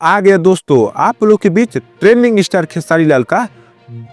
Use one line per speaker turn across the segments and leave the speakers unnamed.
आ गया दोस्तों आप लोग के बीच ट्रेंडिंग स्टार खेसारी लाल का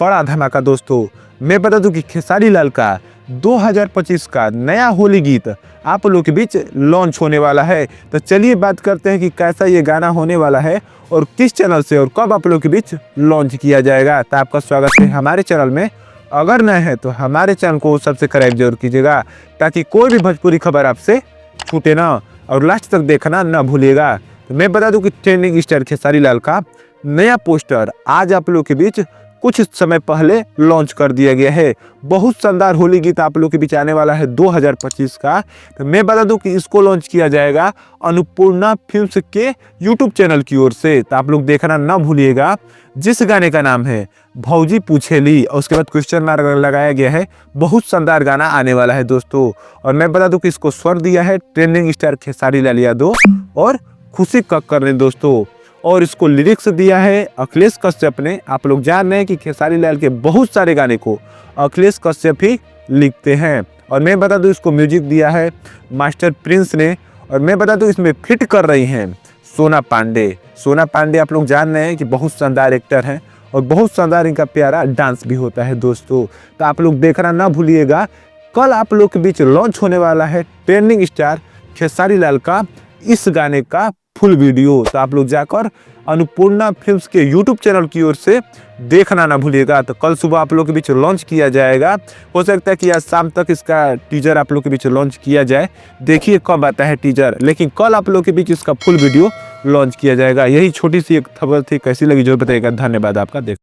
बड़ा धमाका। दोस्तों मैं बता दूं कि खेसारी लाल का 2025 का नया होली गीत आप लोग के बीच लॉन्च होने वाला है। तो चलिए बात करते हैं कि कैसा ये गाना होने वाला है और किस चैनल से और कब आप लोग के बीच लॉन्च किया जाएगा। तो आपका स्वागत है हमारे चैनल में। अगर नए हैं तो हमारे चैनल को सब्सक्राइब जरूर कीजिएगा ताकि कोई भी भोजपुरी खबर आपसे छूटे ना, और लास्ट तक देखना ना भूलिएगा। तो मैं बता दूं कि ट्रेंडिंग स्टार खेसारी लाल का नया पोस्टर आज आप लोग के बीच कुछ समय पहले लॉन्च कर दिया गया है। बहुत शानदार होली गीत आप लोग के बीच आने वाला है 2025 का। तो मैं बता दूं कि इसको लॉन्च किया जाएगा अन्नपूर्णा फिल्म्स के यूट्यूब चैनल की ओर से। तो आप लोग देखना ना भूलिएगा। जिस गाने का नाम है भौजी पूछेली और उसके बाद क्वेश्चन मार्क लगाया गया है। बहुत शानदार गाना आने वाला है दोस्तों। और मैं बता दूं कि इसको स्वर दिया है ट्रेंडिंग स्टार खेसारी लाल यादव और खुशी कक्कर ने दोस्तों, और इसको लिरिक्स दिया है अखिलेश कश्यप ने। आप लोग जान रहे हैं कि खेसारी लाल के बहुत सारे गाने को अखिलेश कश्यप ही लिखते हैं। और मैं बता दूं इसको म्यूजिक दिया है मास्टर प्रिंस ने। और मैं बता दूं इसमें फिट कर रही हैं सोना पांडे। सोना पांडे आप लोग जान रहे हैं कि बहुत शानदार एक्टर हैं और बहुत शानदार इनका प्यारा डांस भी होता है दोस्तों। तो आप लोग देखना ना भूलिएगा। कल आप लोग के बीच लॉन्च होने वाला है ट्रेंडिंग स्टार खेसारी लाल का इस गाने का फुल वीडियो। तो आप लोग जाकर अन्नपूर्णा फिल्म्स के यूट्यूब चैनल की ओर से देखना ना भूलिएगा। तो कल सुबह आप लोग के बीच लॉन्च किया जाएगा। हो सकता है कि आज शाम तक इसका टीजर आप लोग के बीच लॉन्च किया जाए। देखिए कब आता है टीजर, लेकिन कल आप लोग के बीच इसका फुल वीडियो लॉन्च किया जाएगा। यही छोटी सी एक खबर थी, कैसी लगी जरूर बताइएगा। धन्यवाद आपका। देख